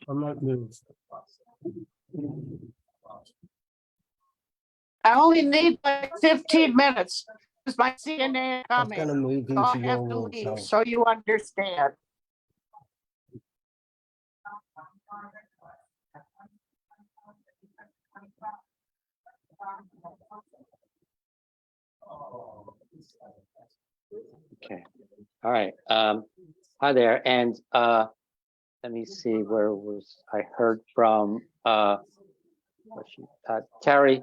I might move. I only need like 15 minutes. Because my CNA I was gonna coming. move So I into have your to room, leave, so you understand. Okay. All right. Hi there. And let me see, where was I heard from Terry.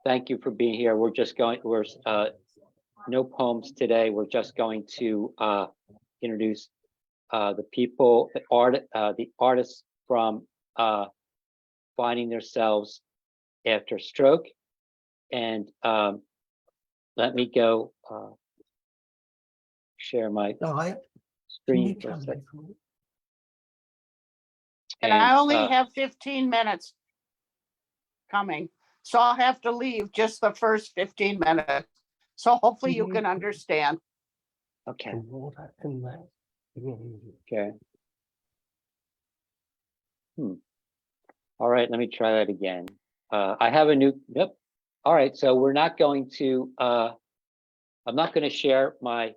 Thank you for being here. We're no poems today. We're just going to introduce the people, the artists from finding themselves after stroke. And let me go share my screen for a second. And I only have 15 minutes coming. So I'll have to leave just the first 15 minutes. So hopefully you can understand. Okay. Okay. Okay. All right, let me try that again. I have a new, yep. All right, so we're not going to, I'm not going to share my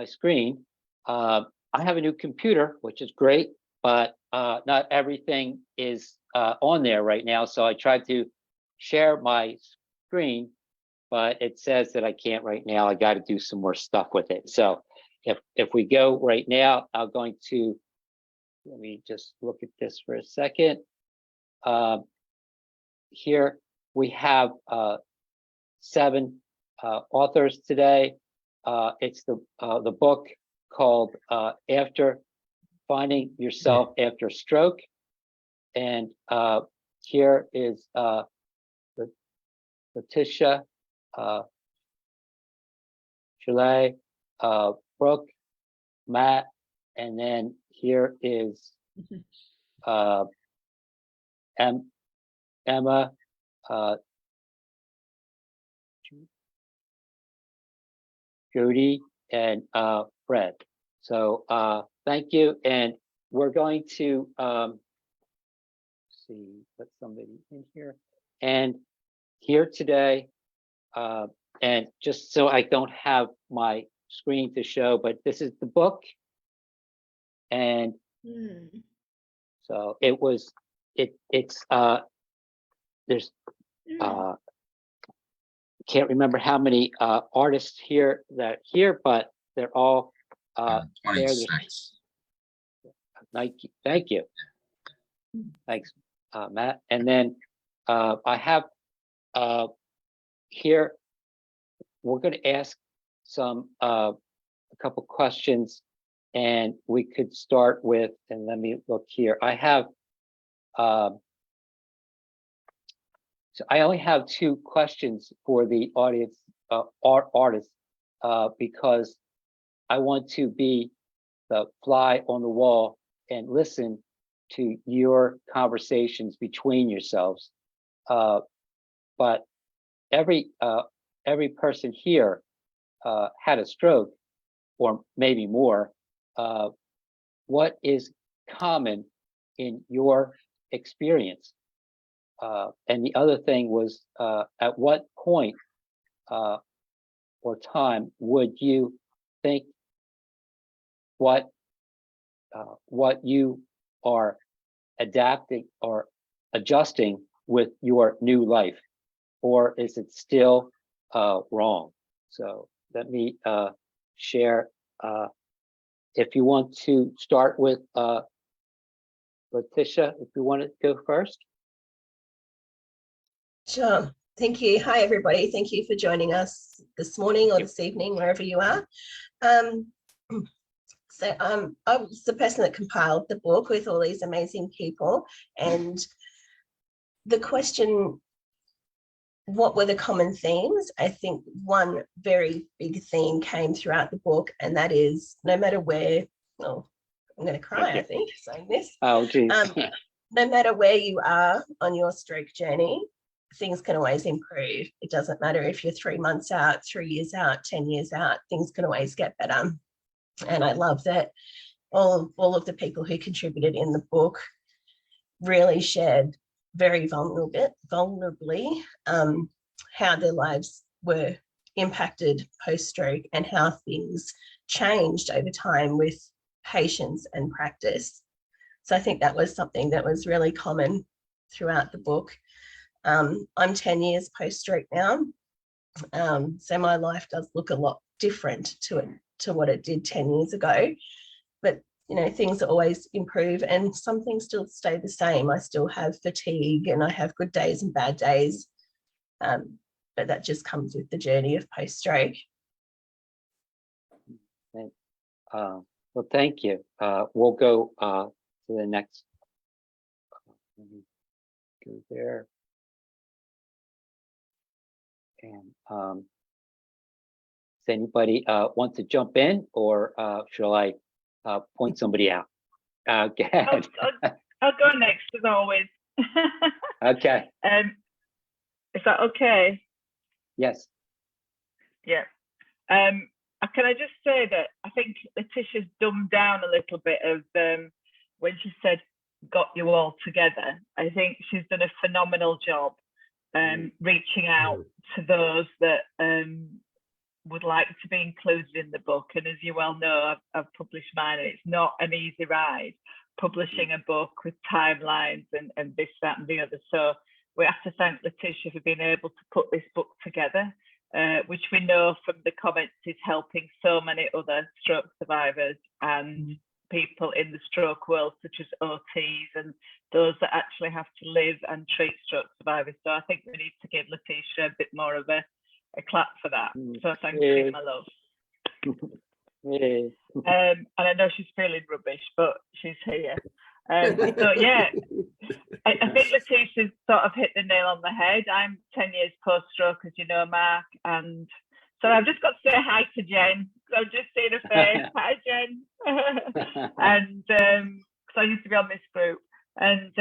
screen. I have a new computer, which is great, but not everything is on there right now. So I tried to share my screen, but it says that I can't right now. I got to do some more stuff with it. So if we go right now, I'm going to, let me just look at this for a second. Here we have 7 authors today. It's the book called After Finding Yourself After Stroke. And here is Letitia, Chalet, Brooke, Matt, and then here is Emma, Jody, and Fred. So thank you. And we're going to see, put somebody in here. And here today, and just so I don't have my screen to show, but this is the book. And so it was, it's there's can't remember how many artists here but they're all there. 26. Thank you. Thanks, Matt. And then I have here, we're going to ask some a couple questions, and we could start with, and let me look here. I have so I only have 2 questions for the audience, artists, because I want to be the fly on the wall and listen to your conversations between yourselves. But every person here had a stroke, or maybe more. What is common in your experience? And the other thing was, at what point or time would you think what you are adapting or adjusting with your new life, or is it still wrong? So let me share. If you want to start with Letitia, if you want to go first. Sure. Thank you. Hi, everybody. Thank you for joining us this morning or this evening, wherever you are. So I was the person that compiled the book with all these amazing people. And the question, what were the common themes? I think one very big theme came throughout the book, and that is no matter where, oh, I'm going to cry, I think, saying this. Oh, geez. No matter where you are on your stroke journey, things can always improve. It doesn't matter if you're 3 months out, 3 years out, 10 years out, things can always get better. And I love that all of the people who contributed in the book really shared very vulnerably how their lives were impacted post-stroke and how things changed over time with patients and practice. So I think that was something that was really common throughout the book. I'm 10 years post-stroke now, so my life does look a lot different to what it did 10 years ago. But you know, things always improve and some things still stay the same. I still have fatigue and I have good days and bad days. But that just comes with the journey of post-stroke. Well, thank you. We'll go to the next. Let me go there. And does anybody want to jump in, or shall I point somebody out? Go ahead. I'll go next as always. Okay. Is that okay? Yes. Yeah. Can I just say that I think Letitia's dumbed down a little bit of when she said got you all together. I think she's done a phenomenal job reaching out to those that would like to be included in the book. And as you well know, I've published mine, and it's not an easy ride publishing a book with timelines and this, that, and the other. So we have to thank Letitia for being able to put this book together, which we know from the comments is helping so many other stroke survivors and people in the stroke world, such as OTs and those that actually have to live and treat stroke survivors. So I think we need to give Letitia a bit more of a clap for that. So thank you, my love. And I know she's feeling rubbish, but she's here. So yeah, I think Letitia's sort of hit the nail on the head. I'm 10 years post-stroke, as you know, Mark, and so I've just got to say hi to Jen. I've just seen her face. Hi, Jen. And because I used to be on this group, and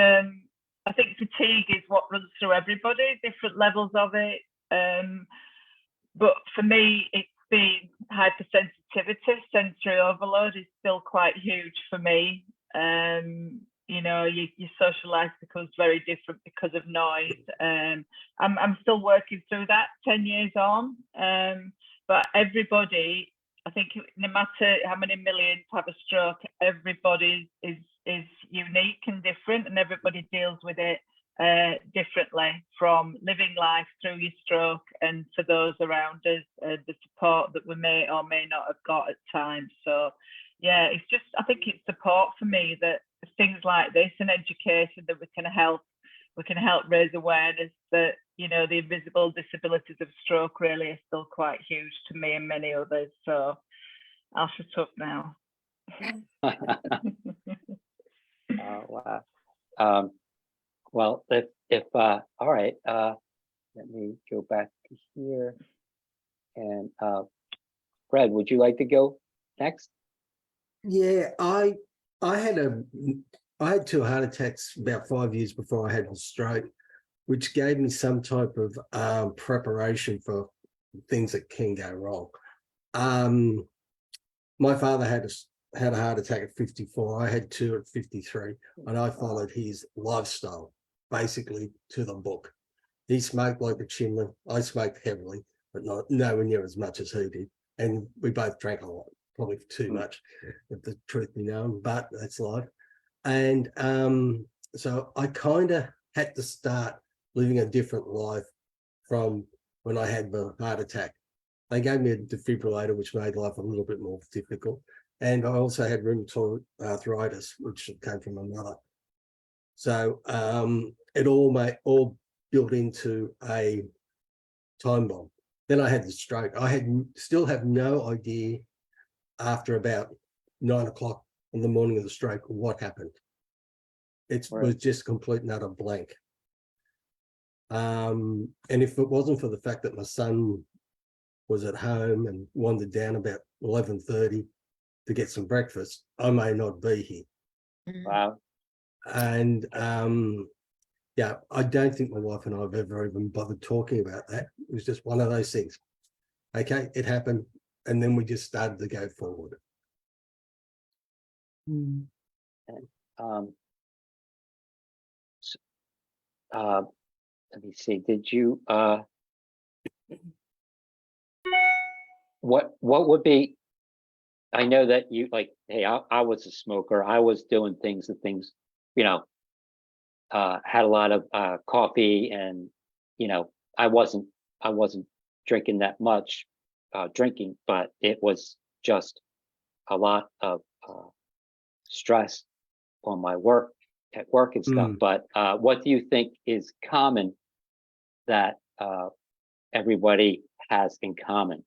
I think fatigue is what runs through everybody, different levels of it. But for me, it's been hypersensitivity, sensory overload is still quite huge for me. You know, your social life becomes very different because of noise. I'm still working through that 10 years on. But everybody, I think no matter how many millions have a stroke, everybody is unique and different, and everybody deals with it differently, from living life through your stroke and for those around us, the support that we may or may not have got at times. So yeah, it's just, I think it's support for me, that things like this and education, that we can help raise awareness that, you know, the invisible disabilities of stroke really are still quite huge to me and many others. So I'll shut up now. Wow. Well, if all right, let me go back to here. And Fred, would you like to go next? Yeah, I had 2 heart attacks about 5 years before I had a stroke, which gave me some type of preparation for things that can go wrong. My father had a heart attack at 54. I had 2 at 53, and I followed his lifestyle basically to the book. He smoked like a chimney. I smoked heavily, but nowhere near as much as he did. And we both drank a lot, probably too much, if the truth be known, but that's life. And so I kind of had to start living a different life from when I had the heart attack. They gave me a defibrillator, which made life a little bit more difficult. And I also had rheumatoid arthritis, which came from my mother. So it all built into a time bomb. Then I had the stroke. I still have no idea after about 9 o'clock in the morning of the stroke what happened. It was just complete and utter blank. And if it wasn't for the fact that my son was at home and wandered down about 11:30 to get some breakfast, I may not be here. Wow. And yeah, I don't think my wife and I have ever even bothered talking about that. It was just one of those things. Okay, it happened, and then we just started to go forward. And let me see, did you, what would be, I know that you like, hey, I was a smoker. I was doing things, you know, had a lot of coffee, and you know, I wasn't drinking that much, drinking, but it was just a lot of stress on my work at work and stuff. But what do you think is common that everybody has in common?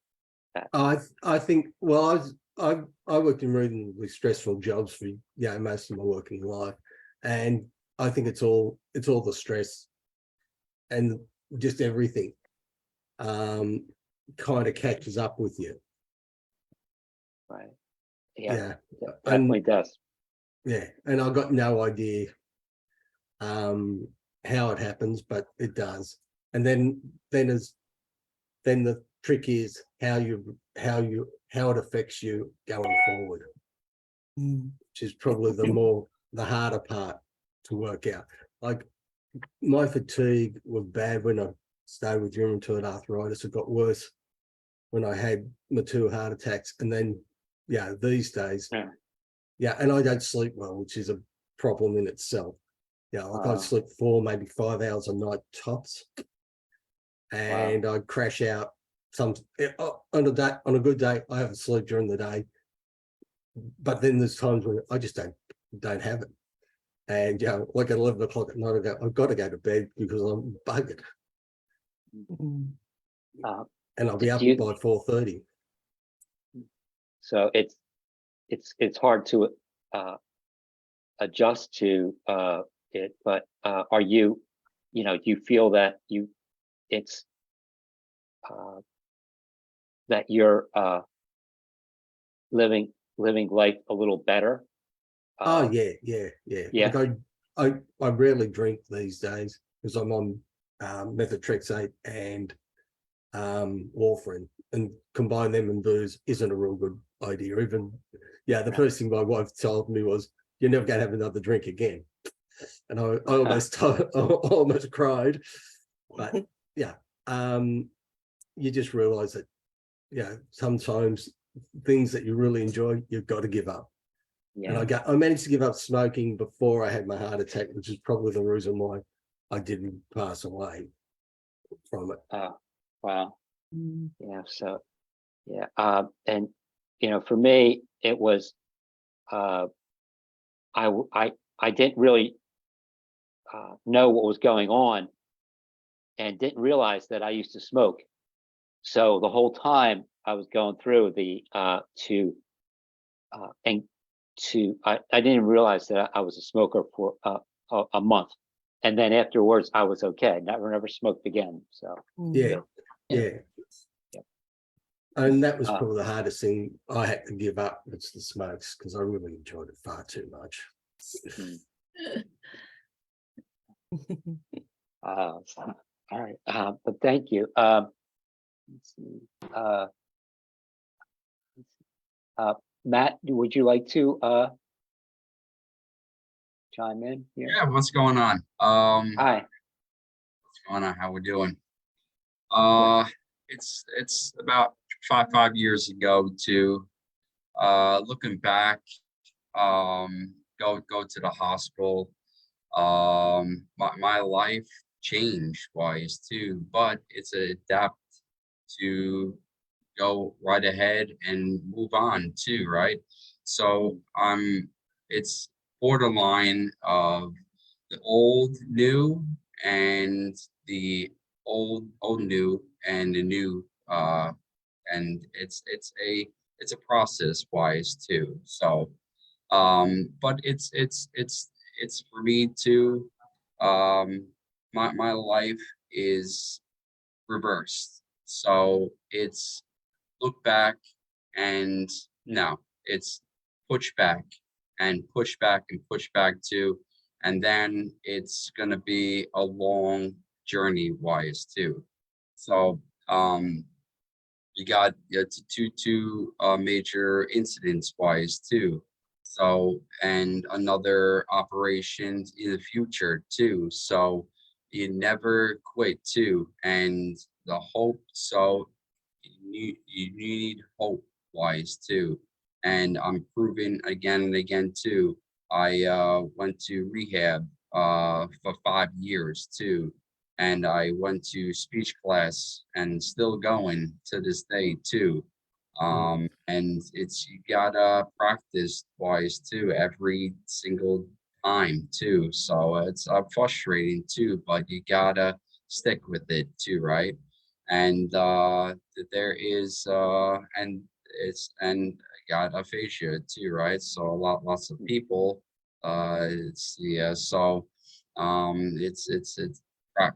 I think, well, I worked in reasonably stressful jobs for most of my working life, and I think it's all the stress and just everything kind of catches up with you. Right. Yeah, Yeah. definitely does. Yeah, and I've got no idea how it happens, but it does. And then the trick is how it affects you going forward, which is probably the harder part to work out. Like my fatigue was bad when I started with rheumatoid arthritis. It got worse when I had my 2 heart attacks, and then these days, and I don't sleep well, which is a problem in itself. Like I sleep 4, maybe 5 hours a night tops, and I crash out. On a good day, I have a sleep during the day, but then there's times when I just don't have it. And like at 11 o'clock at night, I've got to go to bed because I'm buggered, and I'll be up by 4:30. So it's hard to adjust to it, but are you, do you feel that it's that you're living life a little better? Oh yeah. Like I rarely drink these days because I'm on methotrexate and warfarin, and combine them and booze isn't a real good idea. Even the first thing my wife told me was, "You're never going to have another drink again," and I almost cried. But you just realize that sometimes things that you really enjoy, you've got to give up. And I managed to give up smoking before I had my heart attack, which is probably the reason why I didn't pass away from it. Wow. Yeah. So, and for me, it was, I didn't really know what was going on, and didn't realize that I used to smoke. So the whole time I was going through I didn't realize that I was a smoker for a month, and then afterwards I was okay. Never smoked again. So yeah. And that was probably the hardest thing I had to give up. It's the smokes, because I really enjoyed it far too much. All right, but thank you. Let's see. Matt, would you like to chime in here? Yeah, what's going on? Hi. What's going on? How we doing? It's about five years ago to looking back, go to the hospital. My life changed wise too, but it's adapt to go right ahead and move on too, right? So it's borderline of the old new, and the old new, and the new, and it's a process wise too. So but it's for me too. My life is reversed, so it's look back, and no, it's push back and push back and push back too, and then it's gonna be a long journey wise too. So you got two major incidents wise too. So, and another operations in the future too. So you never quit too. And the hope, so you need hope wise too. And I'm proving again and again too. I went to rehab for 5 years too. And I went to speech class and still going to this day too. And it's, you gotta practice wise too every single time too. So it's frustrating too, but you gotta stick with it too, right? And there is and it's, and got aphasia too, right? So lots of people it's, yeah, so it's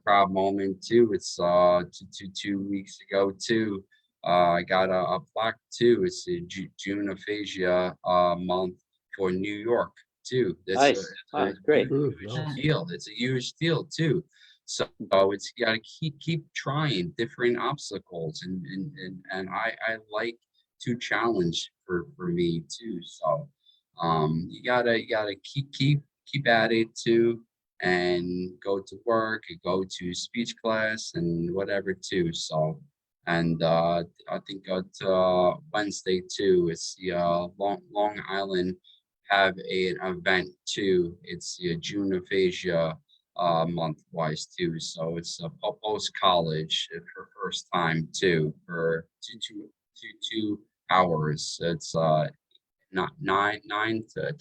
proud moment too. It's two weeks ago too. I got a plaque too. It's the June aphasia month for New York too. Nice. Wow, that's great. huge Nice. deal. It's a huge deal too. So it's, you gotta keep trying different obstacles, and I like to challenge for me too. So you gotta keep at it too, and go to work, go to speech class and whatever too. So, and I think at Wednesday too, it's the Long Island have an event too. It's the June aphasia month wise too. So it's a post college for first time too, for two hours. It's not nine to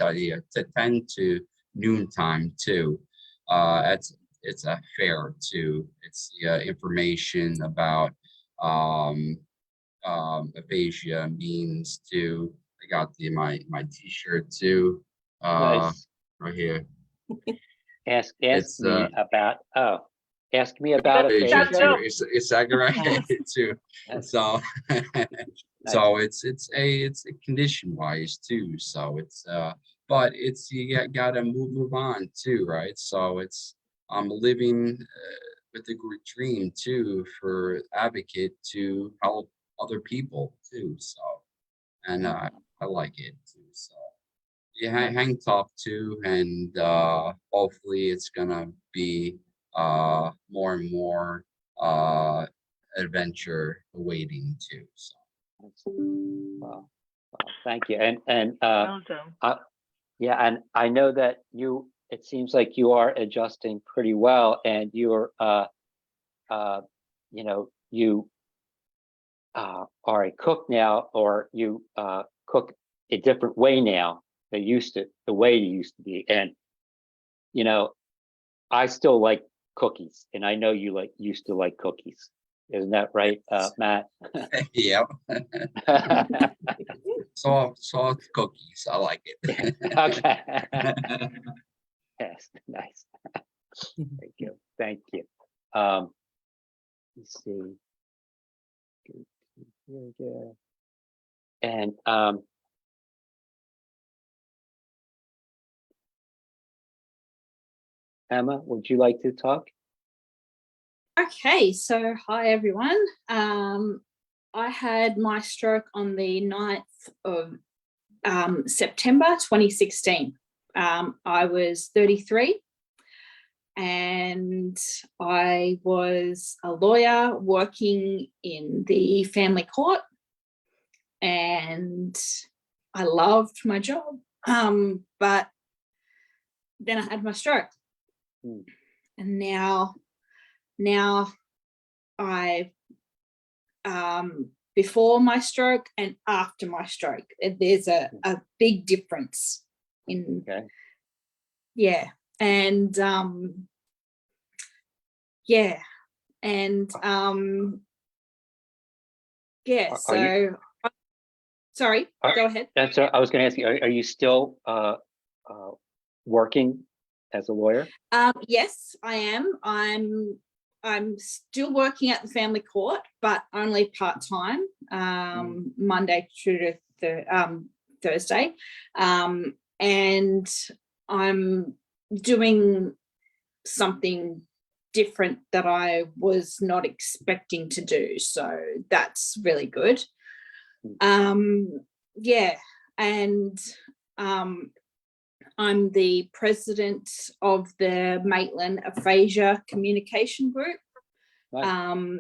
10 to noon time too. It's a fair too. It's the information about aphasia means too. I got my t-shirt too Nice. right here. Ask It's, me about, ask me about Aphasia That's aphasia. too. It's right too. That's So nice. so it's a condition wise too. So it's but it's, you gotta move on too, right? So it's, I'm living with the dream too for advocate to help other people too. So, and I like it too. So yeah, hang tough too, and hopefully it's gonna be more and more adventure awaiting too. So Wow. Wow, thank you. And Well done. yeah, and I know that you, it seems like you are adjusting pretty well, and you're you know, you are a cook now, or you cook a different way now than the way you used to be. And you know, I still like cookies, and I know you used to like cookies. Isn't that right, Matt? yeah, soft cookies. I like it. Okay. Yes, nice. Thank you. Thank you. Let's see. Here we go. And Emma, would you like to talk? Okay, so hi everyone. I had my stroke on the 9th of September 2016. I was 33 and I was a lawyer working in the family court, and I loved my job, but then I had my stroke. And now I before my stroke and after my stroke, there's a big difference in, Okay. yeah, and yeah, and yeah, Are so you- sorry, go ahead. That's I was going to ask you. Are you still working as a lawyer? Yes, I am. I'm still working at the family court, but only part-time, Monday through to Thursday. And I'm doing something different that I was not expecting to do. So that's really good. Yeah. And I'm the president of the Maitland Aphasia Communication Group. Nice.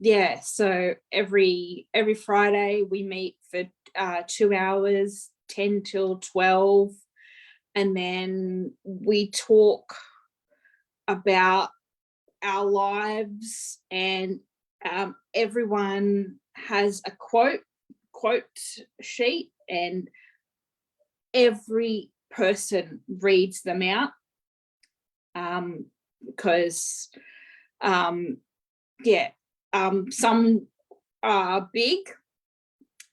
Yeah, so every Friday we meet for 2 hours, 10 till 12, and then we talk about our lives, and everyone has a quote sheet, and every person reads them out, because some are big,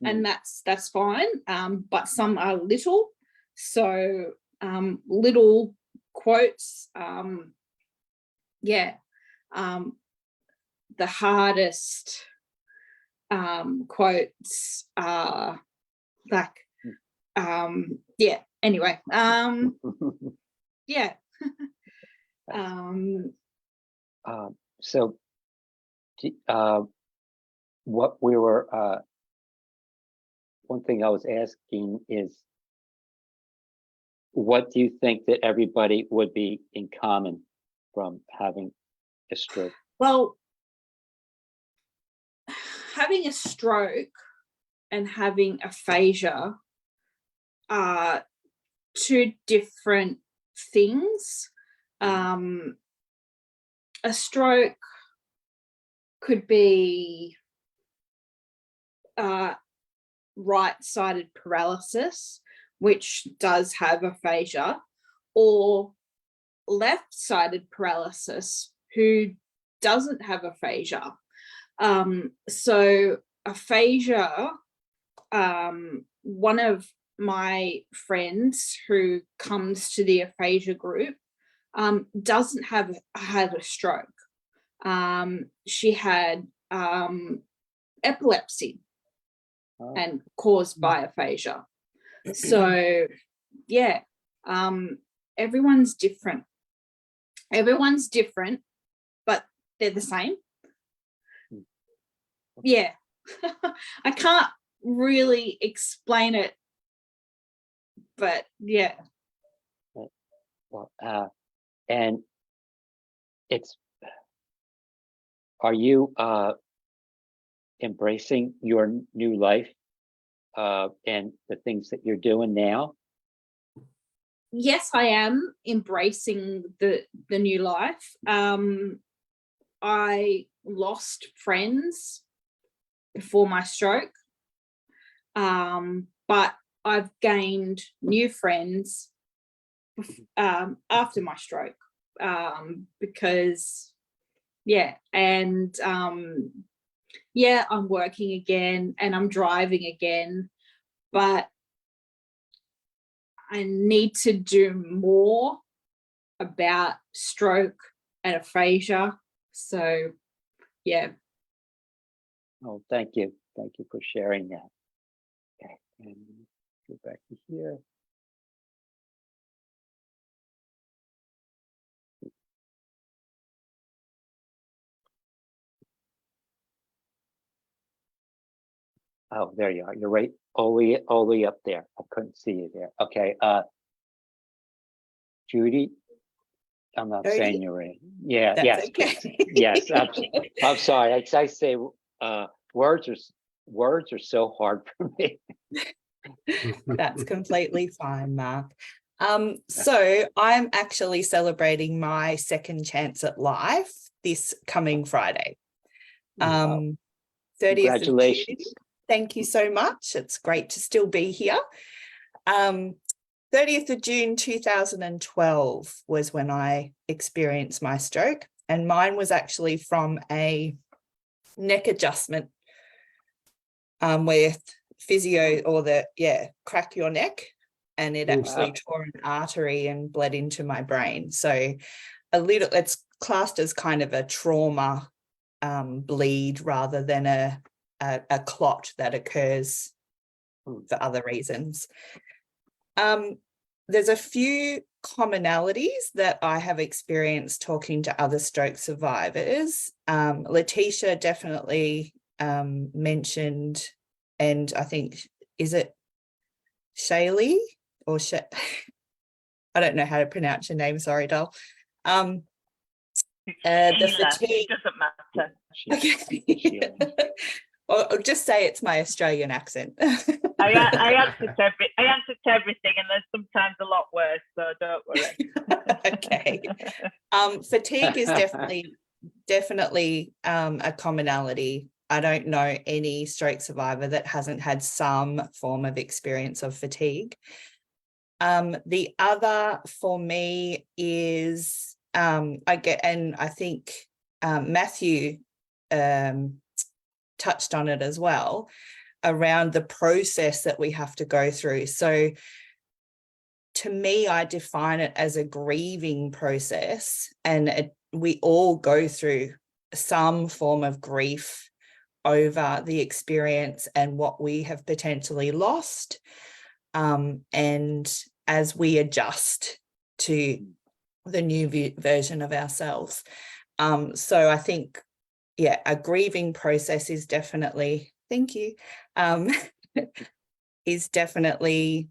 and that's fine, but some are little, so little quotes, the hardest quotes are like anyway, So, what we were, one thing I was asking is, what do you think that everybody would be in common from having a stroke? well, having a stroke and having aphasia are two different things. A stroke could be right-sided paralysis, which does have aphasia, or left-sided paralysis, who doesn't have aphasia. So aphasia, one of my friends who comes to the aphasia group doesn't have had a stroke. She had epilepsy and caused by aphasia. So yeah, everyone's different, but they're the same. Yeah. I can't really explain it, but yeah. Well, and are you embracing your new life and the things that you're doing now? Yes, I am embracing the new life. I lost friends before my stroke, but I've gained new friends after my stroke, because I'm working again and I'm driving again, but I need to do more about stroke and aphasia. So yeah. Oh, thank you for sharing that. Okay, and go back to here. Oh, there you are. You're right, all the way up there. I couldn't see you there. Okay, Judy, I'm not Jody? saying you're right. Yeah, That's yes, okay. please. Yes, I'm sorry. I say words are so hard for me. That's completely fine, Mark. So I'm actually celebrating my second chance at life this coming Friday. 30th Congratulations. of June. Thank you so much. It's great to still be here. 30th of June 2012 was when I experienced my stroke, and mine was actually from a neck adjustment with physio, or crack your neck, and it actually tore an artery and bled into my brain. So it's classed as kind of a trauma bleed rather than a clot that occurs for other reasons. There's a few commonalities that I have experienced talking to other stroke survivors. Letitia definitely mentioned, and I think, Shaylee or I don't know how to pronounce your name. Sorry, doll. The Sheila, fatigue. it doesn't matter. Okay. Or just say it's my Australian accent. I answer to everything, and there's sometimes a lot worse, so don't worry. Okay. Fatigue is definitely a commonality. I don't know any stroke survivor that hasn't had some form of experience of fatigue. The other for me is I think Matthew touched on it as well, around the process that we have to go through. So to me, I define it as a grieving process, and we all go through some form of grief over the experience and what we have potentially lost. And as we adjust to the new version of ourselves. So I think, yeah, a grieving process is definitely, thank you, is definitely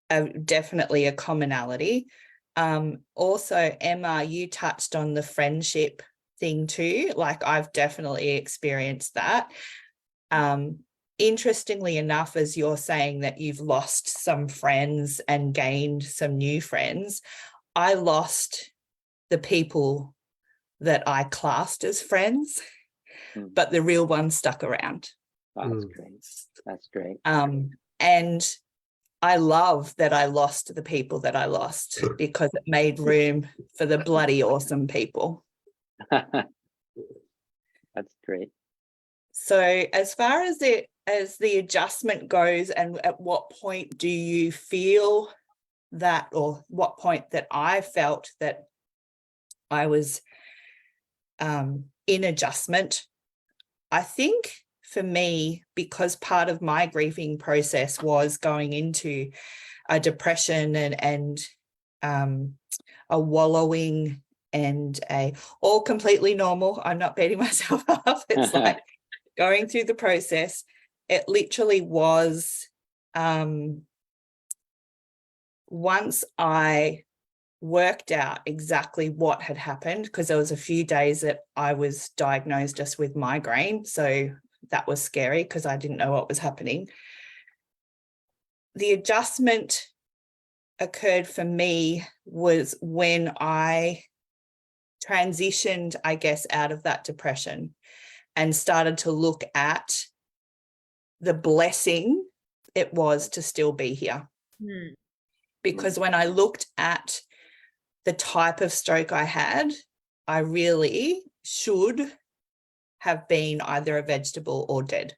a commonality. Also, Emma, you touched on the friendship thing too. Like, I've definitely experienced that. Interestingly enough, as you're saying that you've lost some friends and gained some new friends, I lost the people that I classed as friends, but the real ones stuck around. That's great. That's great. And I love that I lost the people that I lost, because it made room for the bloody awesome people. That's great. So as far as the adjustment goes, and at what point do you feel that, or what point that I felt that I was in adjustment, I think for me, because part of my grieving process was going into a depression and a wallowing and all completely normal. I'm not beating myself up. It's like going through the process. It literally was, once I worked out exactly what had happened, because there was a few days that I was diagnosed just with migraine. So that was scary because I didn't know what was happening. The adjustment occurred for me was when I transitioned, I guess, out of that depression and started to look at the blessing it was to still be here. Because when I looked at the type of stroke I had, I really should have been either a vegetable or dead.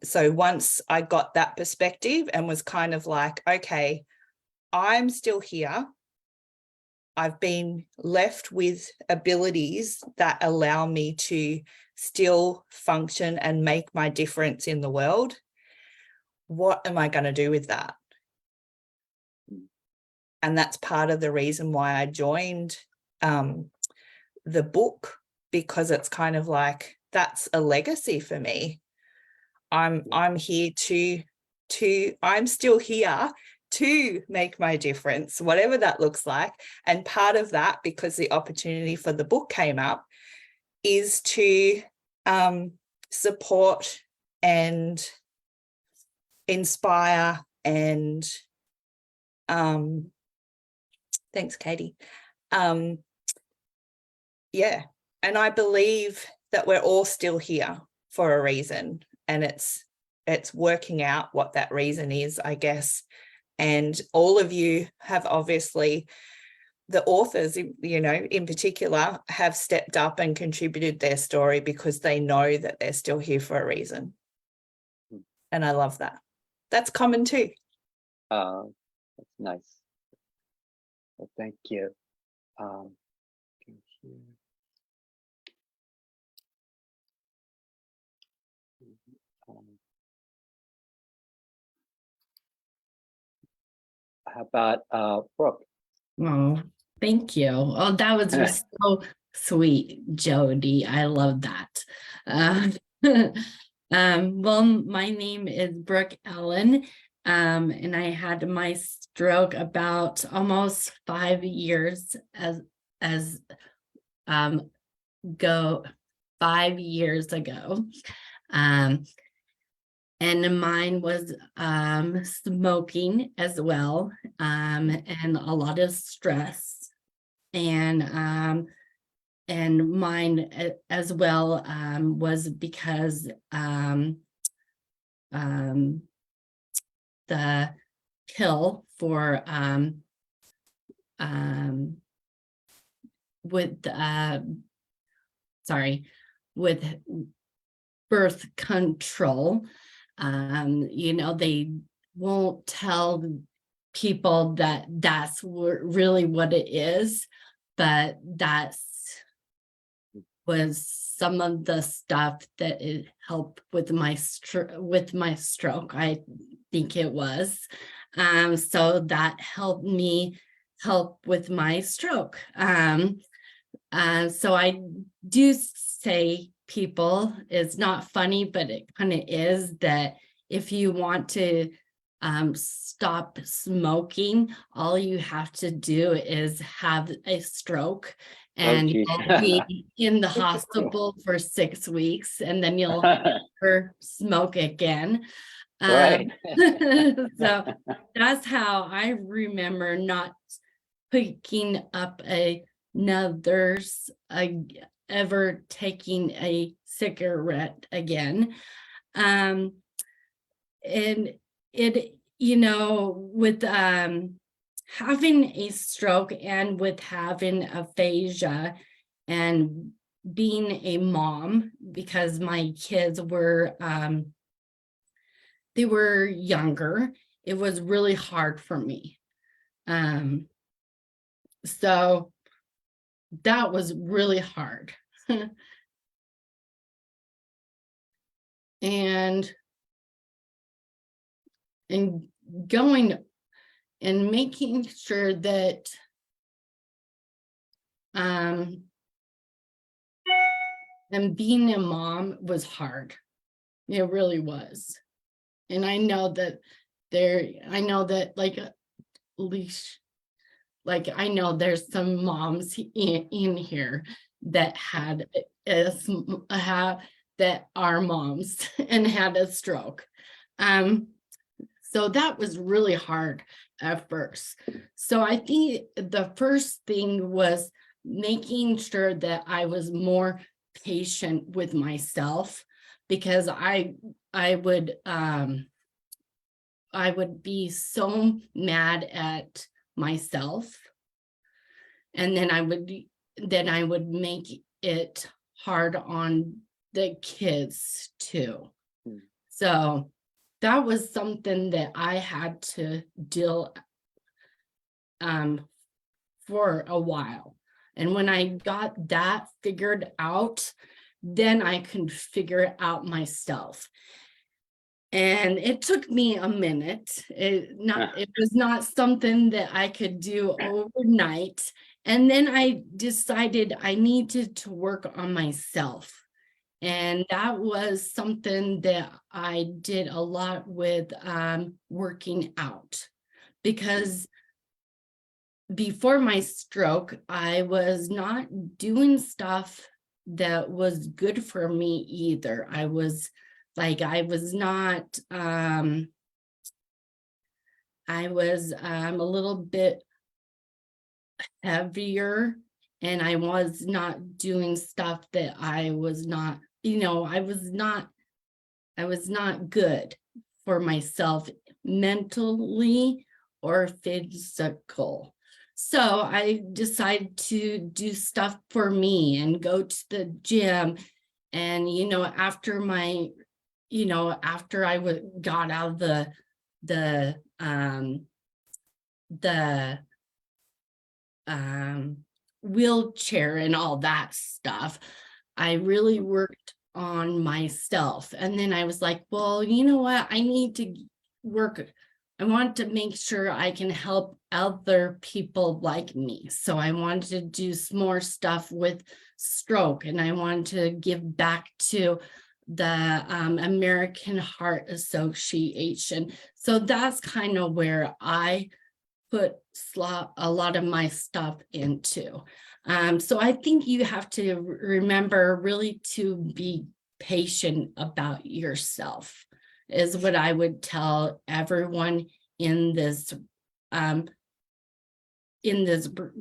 So once I got that perspective and was kind of like, okay, I'm still here. I've been left with abilities that allow me to still function and make my difference in the world. What am I going to do with that? And that's part of the reason why I joined the book, because it's kind of like, that's a legacy for me. I'm here I'm still here to make my difference, whatever that looks like. And part of that, because the opportunity for the book came up, is to support and inspire and thanks, Katie. Yeah, and I believe that we're all still here for a reason, and it's working out what that reason is, I guess. And all of you have obviously, the authors, you know, in particular, have stepped up and contributed their story because they know that they're still here for a reason. And I love that. That's common too. That's nice. Well, thank you. How about Brooke? Oh, thank you. Oh, that was just so sweet, Jody. I love that. Well, my name is Brooke Allen, and I had my stroke about almost 5 years as go 5 years ago. And mine was smoking as well, and a lot of stress. And mine as well was because the pill for with birth control. They won't tell people that that's really what it is, but was some of the stuff that it helped with my stroke. I think it was. So that helped me help with my stroke. So I do say, people, it's not funny, but it kind of is, that if you want to stop smoking, all you have to do is have a stroke, and geez. you'll be in the hospital for 6 weeks, and then you'll never smoke again. Right. So that's how I remember not picking up another's ever taking a cigarette again. And it, with having a stroke and with having aphasia and being a mom, because my kids were they were younger, it was really hard for me. So that was really hard. and going and making sure that and being a mom was hard. It really was. And I know that like at least, like, I know there's some moms in here that had that are moms and had a stroke. So that was really hard at first. So I think the first thing was making sure that I was more patient with myself, because I would be so mad at myself, and then I would make it hard on the kids too. So that was something that I had to deal for a while. And when I got that figured out, then I could figure it out myself. And it took me a minute. It was not something that I could do overnight. And then I decided I needed to work on myself. And that was something that I did a lot with working out, because before my stroke, I was not doing stuff that was good for me either. I was not, I was a little bit heavier, and I was not doing stuff that I was not, I was not good for myself mentally or physical. So I decided to do stuff for me and go to the gym. And, after I got out of the wheelchair and all that stuff, I really worked on myself. And then I was like, well, you know what? I need to work. I want to make sure I can help other people like me. So I wanted to do some more stuff with stroke, and I wanted to give back to the American Heart Association. So that's kind of where I put a lot of my stuff into. So I think you have to remember really to be patient about yourself is what I would tell everyone in this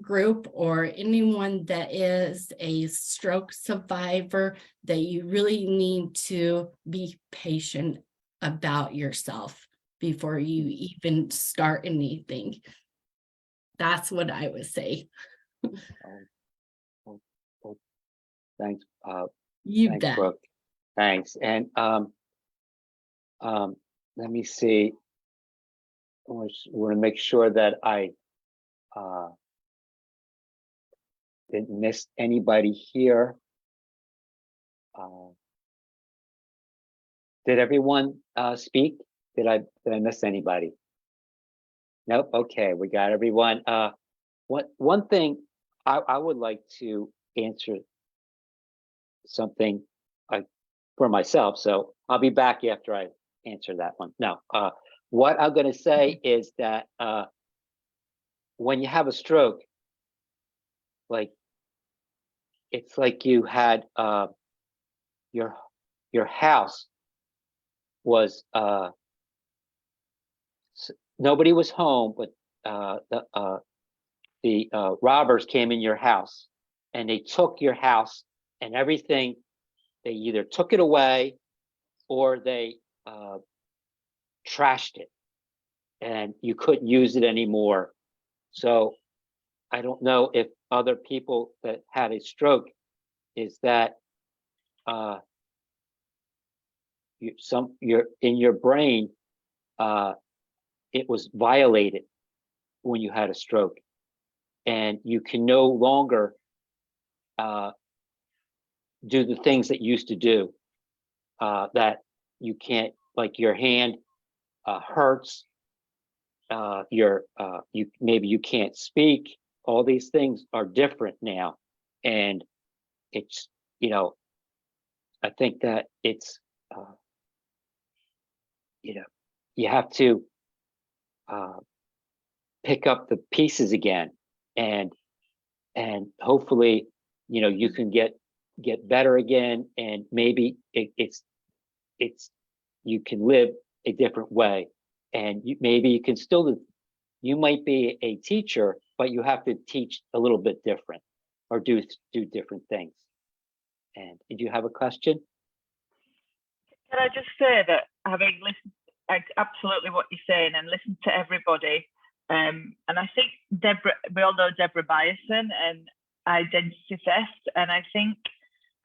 group, or anyone that is a stroke survivor, that you really need to be patient about yourself before you even start anything. That's what I would say. Thanks, You thanks, bet. Brooke. Thanks. And let me see. I want to make sure that I didn't miss anybody here. Did everyone speak? Did I miss anybody? Nope. Okay, we got everyone. One thing I would like to answer something for myself, so I'll be back after I answer that one. No, what I'm going to say is that when you have a stroke, like it's like you had your house was nobody was home, but the robbers came in your house and they took your house and everything. They either took it away or they trashed it, and you couldn't use it anymore. So I don't know if other people that had a stroke, is that you're in your brain, it was violated when you had a stroke, and you can no longer do the things that you used to do, that you can't, like your hand hurts, maybe you can't speak. All these things are different now, and it's, I think that it's, you have to pick up the pieces again, and hopefully, you can get better again, and maybe it's you can live a different way, and maybe you can still, you might be a teacher, but you have to teach a little bit different, or do different things. And did you have a question? Can I just say that, having listened absolutely what you're saying and listened to everybody, and I think we all know Deborah Byerson and Identity Theft, and I think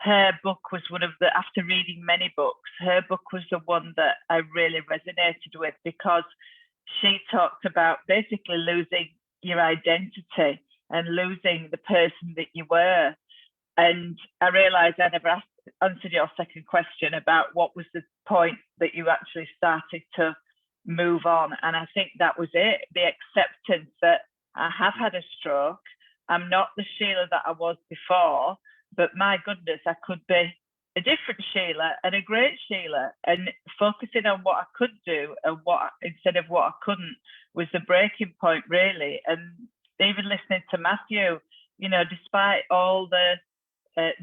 her book was one of the, after reading many books, her book was the one that I really resonated with, because she talked about basically losing your identity and losing the person that you were. And I realized I never answered your second question about what was the point that you actually started to move on. And I think that was it, the acceptance that I have had a stroke. I'm not the Sheila that I was before, but my goodness, I could be a different Sheila and a great Sheila, and focusing on what I could do and instead of what I couldn't was the breaking point, really. And even listening to Matthew, despite all the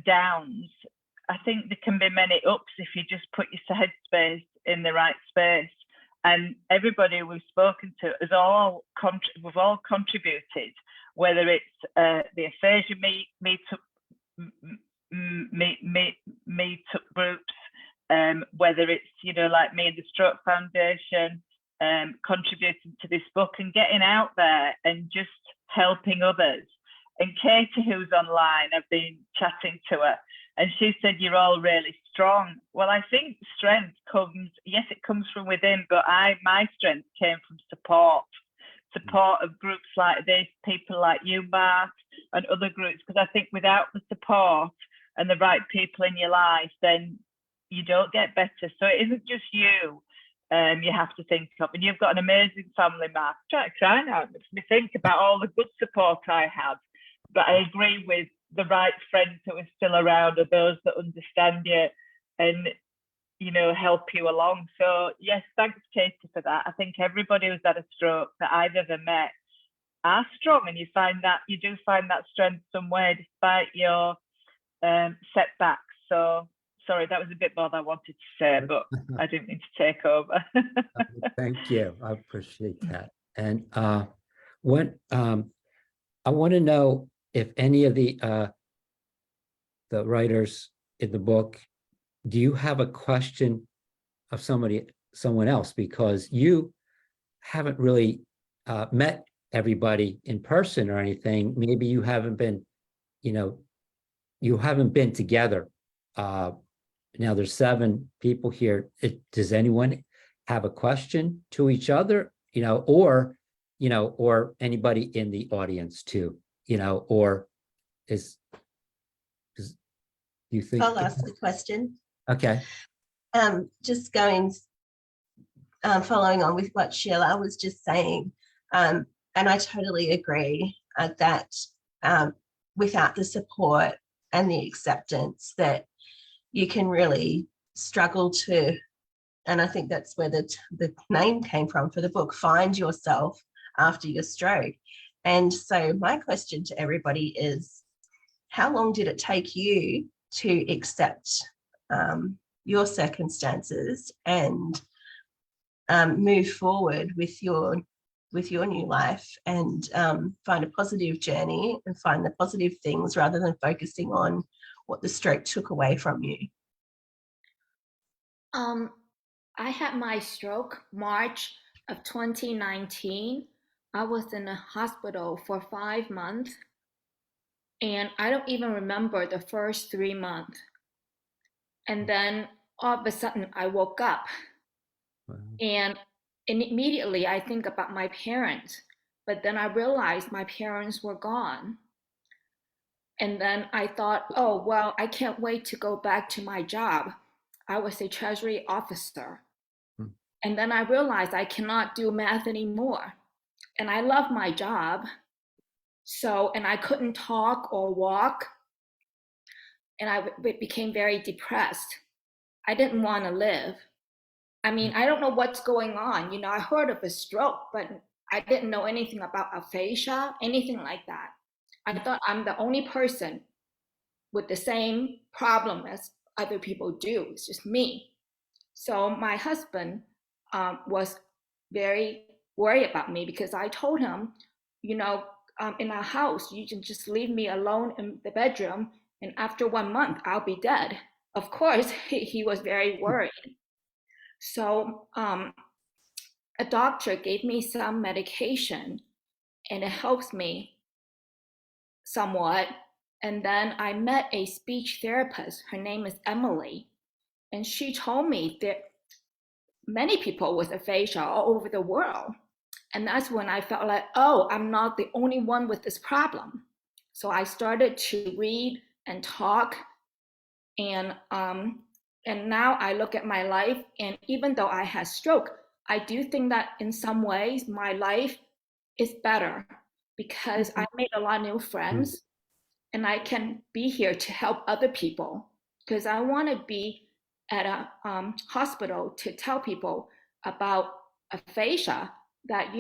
downs, I think there can be many ups if you just put your headspace in the right space. And everybody we've spoken to we've all contributed, whether it's the aphasia meetup groups, whether it's like me and the Stroke Foundation, contributing to this book and getting out there and just helping others. And Katie, who's online, I've been chatting to her, and she said, you're all really strong. Well, I think strength comes, yes, it comes from within, but my strength came from support of groups like this, people like you, Mark, and other groups, because I think without the support and the right people in your life, then you don't get better. So it isn't just you have to think of, and you've got an amazing family, Mark. I'm trying to cry now. It makes me think about all the good support I have, but I agree with the right friends who are still around, or those that understand you. And help you along. So yes, thanks, Katie, for that. I think everybody who's had a stroke that I've ever met are strong, and you do find that strength somewhere despite your setbacks. So sorry, that was a bit more than I wanted to say, but I didn't mean to take over. Thank you. I appreciate that. And what I want to know if any of the writers in the book, do you have a question of someone else? Because you haven't really met everybody in person or anything. Maybe you haven't been, you haven't been together. Now there's 7 people here. Does anyone have a question to each other, or anybody in the audience too, or do you think? I'll ask the question. Okay. Just following on with what Sheila was just saying, and I totally agree that without the support and the acceptance, that you can really struggle to, and I think that's where the name came from for the book, find yourself after your stroke. And so my question to everybody is, how long did it take you to accept your circumstances and move forward with your new life and find a positive journey and find the positive things rather than focusing on what the stroke took away from you? I had my stroke March of 2019. I was in a hospital for 5 months, and I don't even remember the first 3 months. And then all of a sudden I woke up. Wow. And immediately I think about my parents, but then I realized my parents were gone. And then I thought, oh, well, I can't wait to go back to my job. I was a treasury officer. And then I realized I cannot do math anymore. And I love my job. And I couldn't talk or walk. And I became very depressed. I didn't want to live. I mean, I don't know what's going on. I heard of a stroke, but I didn't know anything about aphasia, anything like that. I thought I'm the only person with the same problem as other people do. It's just me. So my husband was very worried about me because I told him, in our house, you can just leave me alone in the bedroom, and after 1 month, I'll be dead. Of course, he was very worried. So a doctor gave me some medication, and it helps me somewhat. And then I met a speech therapist. Her name is Emily. And she told me that many people with aphasia all over the world. And that's when I felt like, oh, I'm not the only one with this problem. So I started to read and talk. And now I look at my life, and even though I had stroke, I do think that in some ways my life is better because I made a lot of new friends, and I can be here to help other people because I want to be at a hospital to tell people about aphasia, that,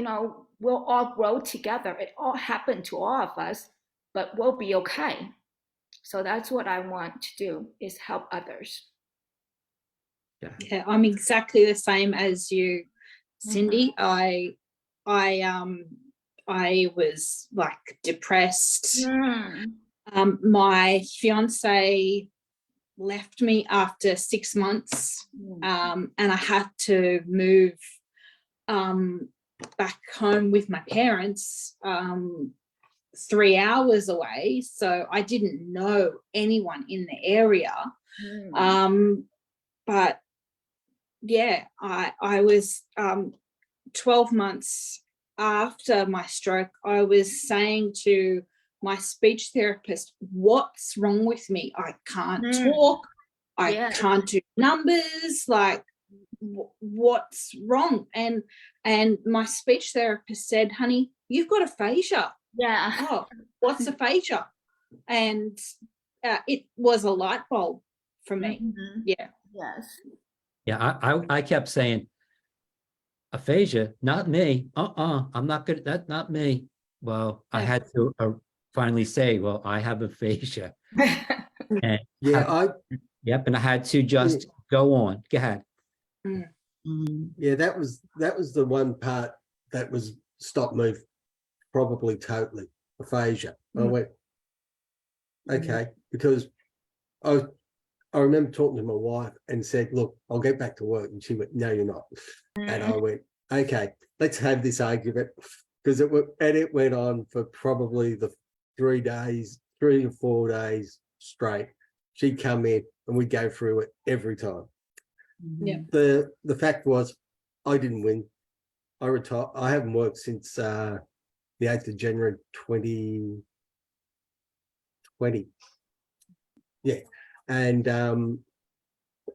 we'll all grow together. It all happened to all of us, but we'll be okay. So that's what I want to do, is help others. Yeah, I'm exactly the same as you, Cindy. I was like depressed. My fiance left me after 6 months, and I had to move back home with my parents 3 hours away. So I didn't know anyone in the area. But yeah, I was 12 months after my stroke, I was saying to my speech therapist, what's wrong with me? I can't talk. I can't do numbers. Like, what's wrong? And my speech therapist said, honey, you've got aphasia. Yeah. Oh, what's aphasia? And it was a light bulb for me. Yeah. Yes. Yeah, I kept saying aphasia, not me. I'm not good. That's not me. Well, I Yeah. had to finally say, well, I have aphasia. And Yeah, yep, and I had to just go on. Go ahead. yeah, that was the one part that was stopped me probably totally, aphasia. I went, okay, because I remember talking to my wife and said, look, I'll get back to work. And she went, no, you're not. And I went, okay, let's have this argument. Because it went on for probably the 3 to 4 days straight. She'd come in and we'd go through it every time. Yeah. The fact was, I didn't win. I retired. I haven't worked since the 8th of January 2020. Yeah. And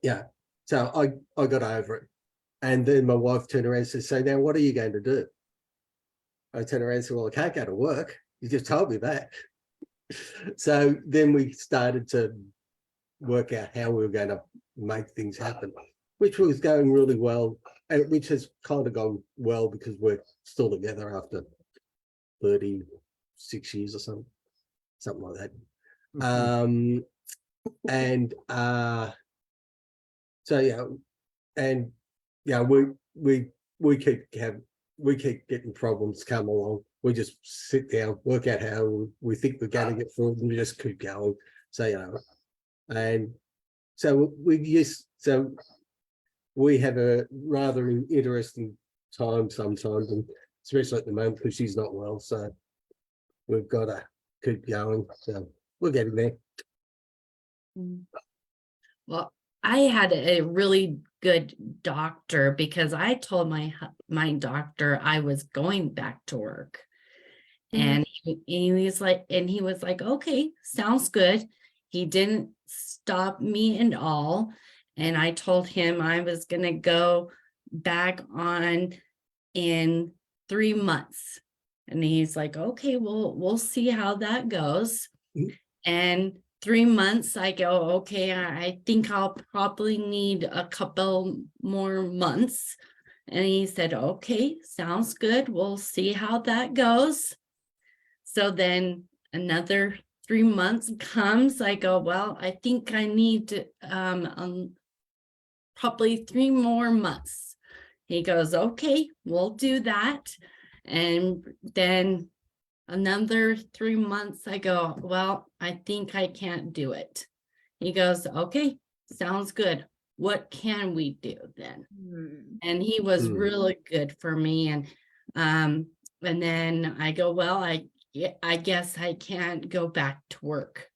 yeah, so I got over it. And then my wife turned around and said, so now what are you going to do? I turned around and said, well, I can't go to work. You just told me that. So then we started to work out how we were going to make things happen, which was going really well, and which has kind of gone well because we're still together after 36 years or something like that. And so yeah, and yeah, we keep getting problems come along. We just sit down, work out how we think we're going to get through it, and we just keep going. So and so we have a rather interesting time sometimes, and especially at the moment because she's not well. So we've got to keep going. So we're getting there. Well, I had a really good doctor because I told my doctor I was going back to work. And he was like, okay, sounds good. He didn't stop me at all. And I told him I was going to go back on in 3 months. And he's like, okay, well, we'll see how that goes. And 3 months, I go, okay, I think I'll probably need a couple more months. And he said, okay, sounds good. We'll see how that goes. So then another 3 months comes. I go, well, I think I need to, probably 3 more months. He goes, okay, we'll do that. And then another 3 months, I go, well, I think I can't do it. He goes, okay, sounds good. What can we do then? And he was really good for me. And then I go, well, I guess I can't go back to work.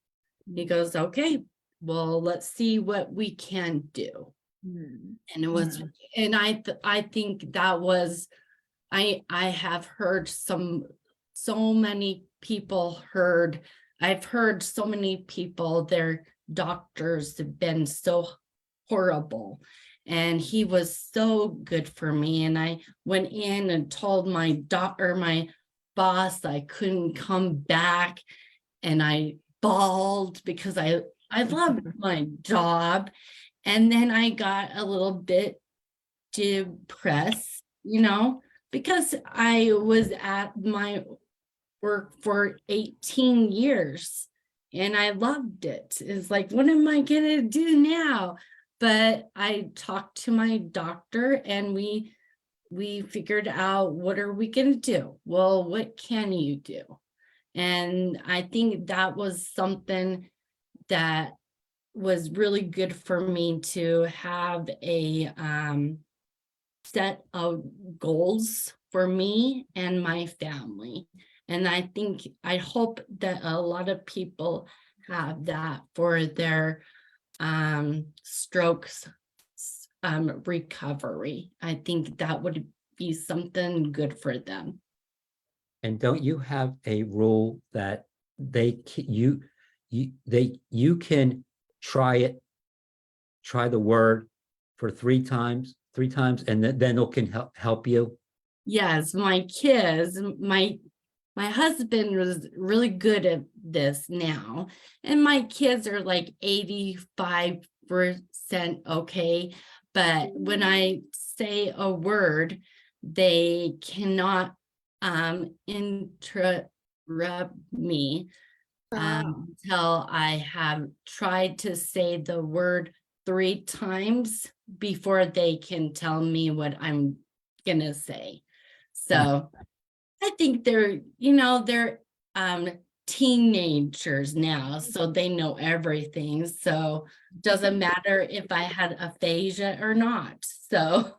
He goes, okay, well, let's see what we can do. And it was, and I think that was, I have heard so many people I've heard so many people, their doctors have been so horrible. And he was so good for me. And I went in and told my boss I couldn't come back. And I bawled because I loved my job. And then I got a little bit depressed, because I was at my work for 18 years and I loved it. It's like, what am I going to do now? But I talked to my doctor and we figured out, what are we going to do? Well, what can you do? And I think that was something that was really good for me, to have a set of goals for me and my family. And I hope that a lot of people have that for their strokes recovery. I think that would be something good for them. And don't you have a rule that you can try the word for 3 times, and then it can help you? Yes, my kids, my husband was really good at this now, and my kids are like 85% okay, but when I say a word, they cannot interrupt me until I have tried to say the word 3 times before they can tell me what I'm gonna say. So I think they're, they're teenagers now, so they know everything. So doesn't matter if I had aphasia or not. So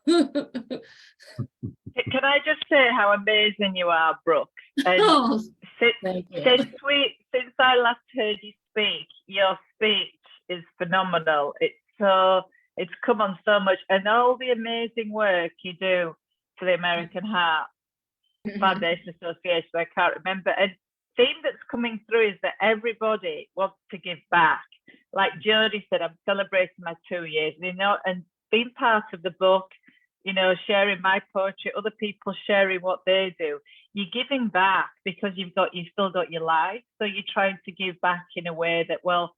Can I just say how amazing you are, Brooke? And oh, since, thank you. since I last heard you speak, your speech is phenomenal. It's come on so much, and all the amazing work you do for the American Heart Foundation Association. I can't remember. And theme that's coming through is that everybody wants to give back. Like Jodie said, I'm celebrating my 2 years, and being part of the book, sharing my poetry, other people sharing what they do. You're giving back because you've still got your life. So you're trying to give back in a way that, well,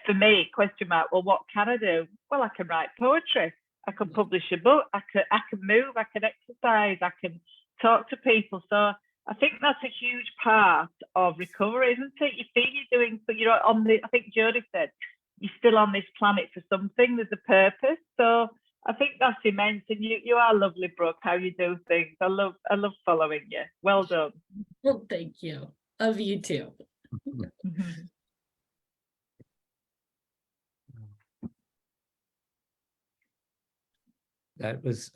for me, question mark, well, what can I do? Well, I can write poetry. I can publish a book. I can move. I can exercise. I can talk to people. So I think that's a huge part of recovery, isn't it? You feel you're doing, but I think Jodie said, you're still on this planet for something. There's a purpose. So I think that's immense. And you are lovely, Brooke, how you do things. I love following you. Well done. Well, thank you. Love you too. That was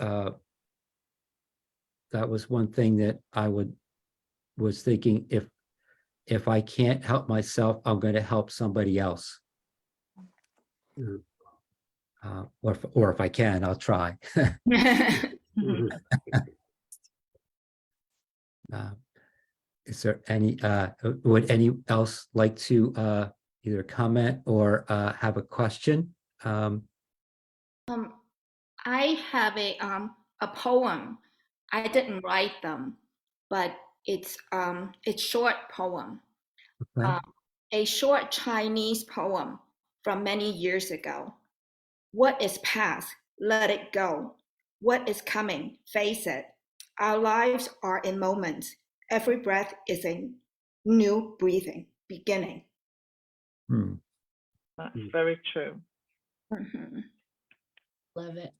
one thing that I was thinking, if I can't help myself, I'm going to help somebody else. Or if I can, I'll try. Is there any, would any else like to either comment or have a question? I have a poem. I didn't write them, but it's short poem. Okay. A short Chinese poem from many years ago. What is past? Let it go. What is coming? Face it. Our lives are in moments. Every breath is a new breathing, beginning. That's very true. Love it.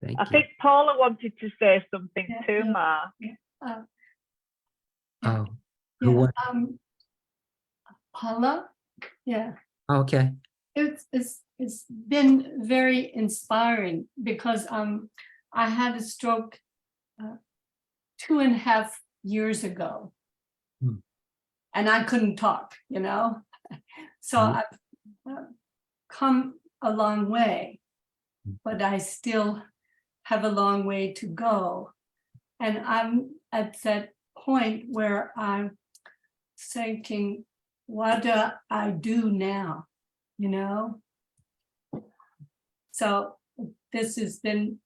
Thank I you. think Paula wanted to say something too, Mark. Oh, who won? Paula, yeah, Okay. it's been very inspiring because I had a stroke 2.5 years ago, and I couldn't talk, so I've come a long way, but I still have a long way to go, and I'm at that point where I'm thinking, what do I do now? So this has been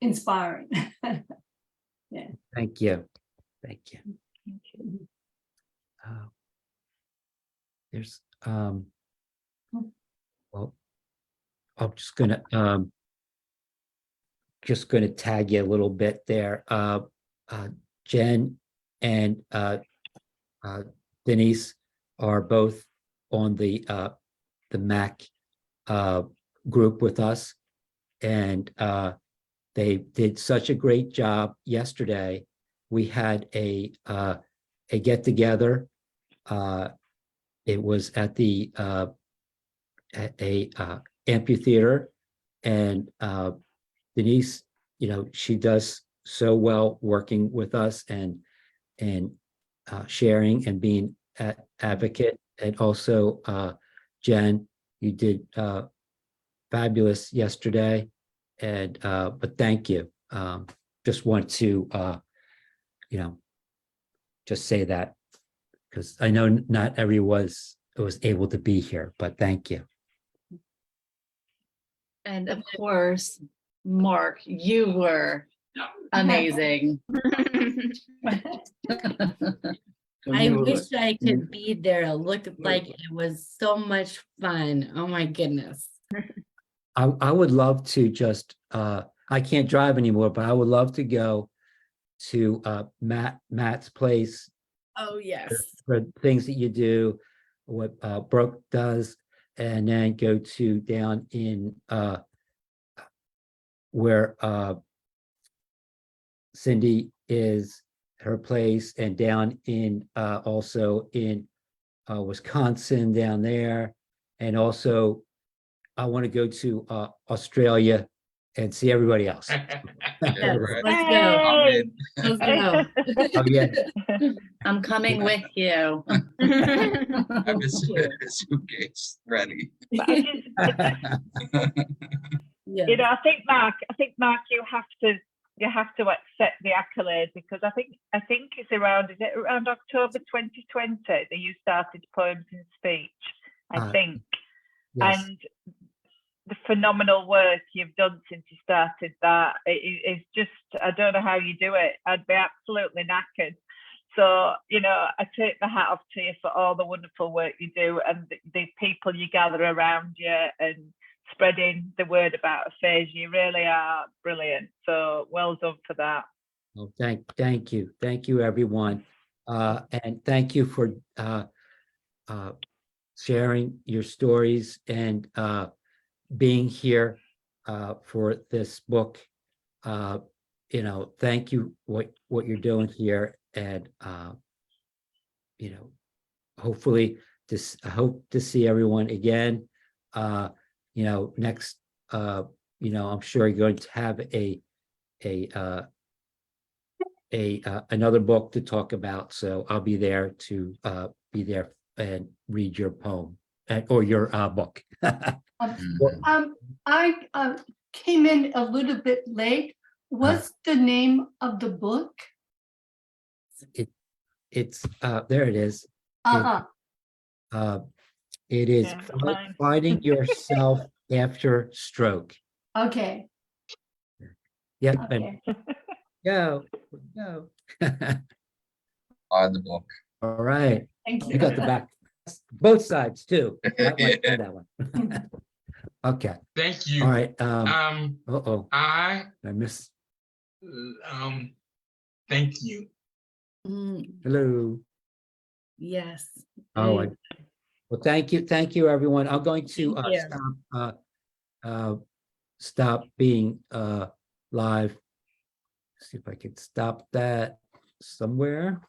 inspiring. Yeah. Thank you. Thank you. There's well, I'm just gonna tag you a little bit there. Jen and Denise are both on the MAC group with us, and they did such a great job yesterday. We had a get together. It was at the at a amphitheater, and Denise, she does so well working with us and sharing and being an advocate. And also Jen, you did fabulous yesterday, and but thank you. Just want to just say that, because I know not everyone was able to be here, but thank you. And of course, Mark, you were amazing. I wish I could be there. It looked like it was so much fun. Oh my goodness. I would love to just, I can't drive anymore, but I would love to go to Matt's place Oh, yes. for things that you do, what Brooke does, and then go to down in where Cindy is, her place, and down in also in Wisconsin down there. And also I want to go to Australia and see everybody else. Yeah, right. Let's go. I'm in. Let's go. Oh, yeah. I'm coming with you. I have a suitcase ready. But I just, Yeah. you know, I think Mark, you have to accept the accolade, because I think it's around, is it around October 2020 that you started Poems in Speech, I think. Yes. And the phenomenal work you've done since you started that is just, I don't know how you do it. I'd be absolutely knackered. So, you know, I take the hat off to you for all the wonderful work you do, and the people you gather around you and spreading the word about aphasia. You really are brilliant. So well done for that. Well, thank you. Thank you, everyone. And thank you for sharing your stories and being here for this book. You know, thank you what you're doing here, and you know, hopefully I hope to see everyone again. You know, next, you know, I'm sure you're going to have another book to talk about, so I'll be there to be there and read your poem or your book. I came in a little bit late. What's the name of the book? It's there it is. It is Yeah, mine. Finding Yourself After Stroke. Okay, Yep, okay. and go. On the book. All right, Thank you you. got the back, both sides too. That one and that one. Okay, Thank you. all right. I I miss. thank you. Hello. Yes. Oh, well, thank you, everyone. I'm going to Thank stop being live. See if I can stop that somewhere.